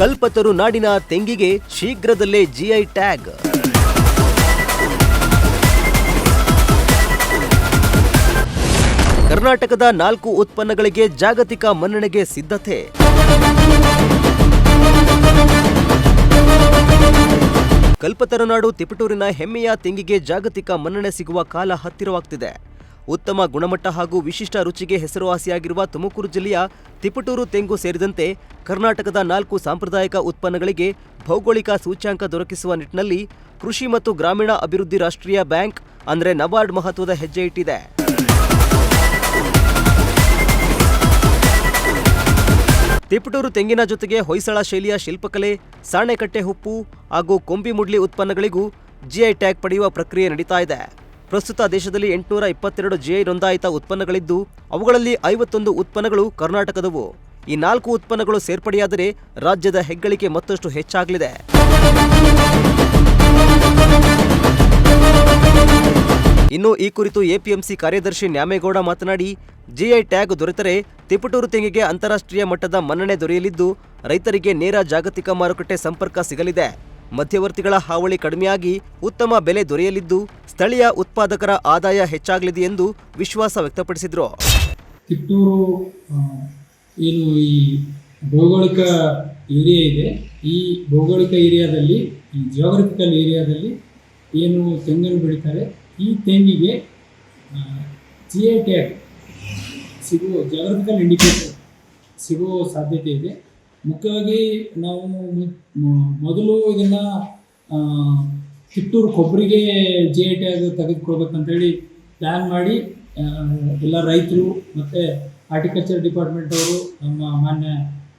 ಕಲ್ಪತರು ನಾಡಿನ ತೆಂಗಿಗೆ ಶೀಘ್ರದಲ್ಲೇ GI tag. ಕರ್ನಾಟಕದ 4 ಉತ್ಪನ್ನಗಳಿಗೆ ಜಾಗತಿಕ ಮನ್ನಣೆಗೆ ಸಿದ್ಧತೆ. ಕಲ್ಪತರುನಾಡು ತಿಪಟೂರಿನ ಹೆಮ್ಮೆಯ ತೆಂಗಿಗೆ ಜಾಗತಿಕ ಮನ್ನಣೆ ಸಿಗುವ ಕಾಲ ಹತ್ತಿರವಾಗ್ತಿದೆ. ಉತ್ತಮ ಗುಣಮಟ್ಟ ಹಾಗೂ ವಿಶಿಷ್ಟ ರುಚಿಗೆ ಹೆಸರುವಾಸಿಯಾಗಿರುವ ತುಮಕೂರು ಜಿಲ್ಲೆಯ ತಿಪಟೂರು ತೆಂಗು ಸೇರಿದಂತೆ ಕರ್ನಾಟಕದ 4 ಸಾಂಪ್ರದಾಯಿಕ ಉತ್ಪನ್ನಗಳಿಗೆ ಭೌಗೋಳಿಕ ಸೂಚ್ಯಾಂಕ ದೊರಕಿಸುವ ನಿಟ್ಟಿನಲ್ಲಿ ಕೃಷಿ ಮತ್ತು ಗ್ರಾಮೀಣ ಅಭಿವೃದ್ಧಿ ರಾಷ್ಟ್ರೀಯ ಬ್ಯಾಂಕ್ ಅಂದರೆ ನಬಾರ್ಡ್ ಮಹತ್ವದ ಹೆಜ್ಜೆ ಇಟ್ಟಿದೆ. ತಿಪಟೂರು ತೆಂಗಿನ ಜೊತೆಗೆ ಹೊಯ್ಸಳ ಶೈಲಿಯ ಶಿಲ್ಪಕಲೆ, ಸಾಣೆಕಟ್ಟೆ ಉಪ್ಪು ಹಾಗೂ ಕೊಂಬಿಮುಡ್ಲಿ ಉತ್ಪನ್ನಗಳಿಗೂ ಜಿಐ ಟ್ಯಾಗ್ ಪಡೆಯುವ ಪ್ರಕ್ರಿಯೆ ನಡೀತಾ ಇದೆ. ಪ್ರಸ್ತುತ ದೇಶದಲ್ಲಿ 822 ಜಿಐ ನೋಂದಾಯಿತ ಉತ್ಪನ್ನಗಳಿದ್ದು ಅವುಗಳಲ್ಲಿ 51 ಉತ್ಪನ್ನಗಳು ಕರ್ನಾಟಕದವು. ಈ 4 ಉತ್ಪನ್ನಗಳು ಸೇರ್ಪಡೆಯಾದರೆ ರಾಜ್ಯದ ಹೆಗ್ಗಳಿಕೆ ಮತ್ತಷ್ಟು ಹೆಚ್ಚಾಗಲಿದೆ. ಇನ್ನು ಈ ಕುರಿತು ಎಪಿಎಂಸಿ ಕಾರ್ಯದರ್ಶಿ ನ್ಯಾಮೇಗೌಡ ಮಾತನಾಡಿ, ಜಿಐ ಟ್ಯಾಗ್ ದೊರೆತರೆ ತಿಪಟೂರು ತೆಂಗಿಗೆ ಅಂತಾರಾಷ್ಟ್ರೀಯ ಮಟ್ಟದ ಮನ್ನಣೆ ದೊರೆಯಲಿದ್ದು ರೈತರಿಗೆ ನೇರ ಜಾಗತಿಕ ಮಾರುಕಟ್ಟೆ ಸಂಪರ್ಕ ಸಿಗಲಿದೆ. ಮಧ್ಯವರ್ತಿಗಳ ಹಾವಳಿ ಕಡಿಮೆಯಾಗಿ ಉತ್ತಮ ಬೆಲೆ ದೊರೆಯಲಿದ್ದು ಸ್ಥಳೀಯ ಉತ್ಪಾದಕರ ಆದಾಯ ಹೆಚ್ಚಾಗಲಿದೆ ಎಂದು ವಿಶ್ವಾಸ ವ್ಯಕ್ತಪಡಿಸಿದರು. ತಿಪಟೂರು ಏನು ಈ ಭೌಗೋಳಿಕ ಏರಿಯಾ ಇದೆ, ಈ ಭೌಗೋಳಿಕ ಏರಿಯಾದಲ್ಲಿ, ಈ ಜಿಯೋಗ್ರಫಿಕಲ್ ಏರಿಯಾದಲ್ಲಿ ಏನು ತೆಂಗನ್ನು ಬೆಳೀತಾರೆ, ಈ ತೆಂಗಿಗೆ ಜಿಐ ಟ್ಯಾಗ್ ಸಿಗುವ, ಜಿಯೋಗ್ರಫಿಕಲ್ ಇಂಡಿಕೇಟರ್ ಸಿಗುವ ಸಾಧ್ಯತೆ ಇದೆ. ಮುಖ್ಯವಾಗಿ ನಾವು ಮೊದಲು ಇದನ್ನು ತಿಪಟೂರು ಕೊಬ್ಬರಿಗೆ ಜಿಐ ಟ್ಯಾಗ್ ತೆಗೆದುಕೊಳ್ಬೇಕಂತೇಳಿ ಪ್ಲ್ಯಾನ್ ಮಾಡಿ ಎಲ್ಲ ರೈತರು ಮತ್ತು ಹಾರ್ಟಿಕಲ್ಚರ್ ಡಿಪಾರ್ಟ್ಮೆಂಟ್ ಅವರು, ನಮ್ಮ ಮಾನ್ಯ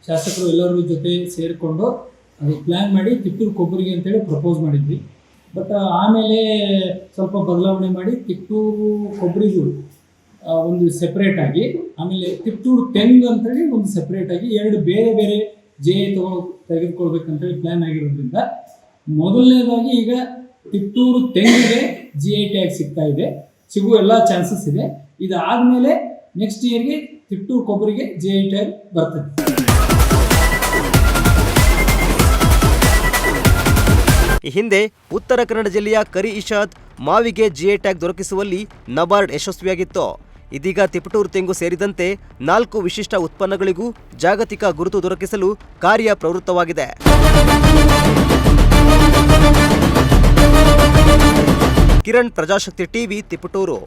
ಶಾಸಕರು ಎಲ್ಲರ ಜೊತೆ ಸೇರಿಕೊಂಡು ಅದು ಪ್ಲ್ಯಾನ್ ಮಾಡಿ ತಿಪಟೂರು ಕೊಬ್ಬರಿಗೆ ಅಂತೇಳಿ ಪ್ರಪೋಸ್ ಮಾಡಿದ್ವಿ. ಬಟ್ ಆಮೇಲೆ ಸ್ವಲ್ಪ ಬದಲಾವಣೆ ಮಾಡಿ ತಿಪಟೂರು ಕೊಬ್ಬರಿಗೂ ಒಂದು ಸೆಪ್ರೇಟಾಗಿ, ಆಮೇಲೆ ತಿಪಟೂರು ತೆಂಗು ಅಂತೇಳಿ ಒಂದು ಸೆಪ್ರೇಟಾಗಿ 2 ಬೇರೆ ಬೇರೆ ಜಿಐ ತೆಗೆದುಕೊಳ್ಬೇಕಂತೇಳಿ ಪ್ಲ್ಯಾನ್ ಆಗಿರೋದ್ರಿಂದ ಮೊದಲನೇದಾಗಿ ಈಗ ತಿಪಟೂರು ತೆಂಗಿಗೆ ಜಿಐ ಟ್ಯಾಗ್ ಸಿಗ್ತಾ ಇದೆ, ಸಿಗುವ ಎಲ್ಲ ಚಾನ್ಸಸ್ ಇದೆ. ಇದಾದಮೇಲೆ ನೆಕ್ಸ್ಟ್ ಇಯರ್ಗೆ ತಿಪಟೂರು ಕೊಬ್ಬರಿಗೆ ಜಿಐ ಟ್ಯಾಗ್ ಬರ್ತದೆ. ಈ ಹಿಂದೆ ಉತ್ತರ ಕನ್ನಡ ಜಿಲ್ಲೆಯ ಕರಿ ಇಶಾದ್ ಮಾವಿಗೆ ಜಿಐ ಟ್ಯಾಗ್ ದೊರಕಿಸುವಲ್ಲಿ ನಬಾರ್ಡ್ ಯಶಸ್ವಿಯಾಗಿತ್ತು. ಇದೀಗ ತಿಪಟೂರು ತೆಂಗು ಸೇರಿದಂತೆ 4 ವಿಶಿಷ್ಟ ಉತ್ಪನ್ನಗಳಿಗೂ ಜಾಗತಿಕ ಗುರುತು ದೊರಕಿಸಲು ಕಾರ್ಯ ಪ್ರವೃತ್ತವಾಗಿದೆ. ಕಿರಣ್, ಪ್ರಜಾಶಕ್ತಿ ಟಿವಿ, ತಿಪಟೂರು.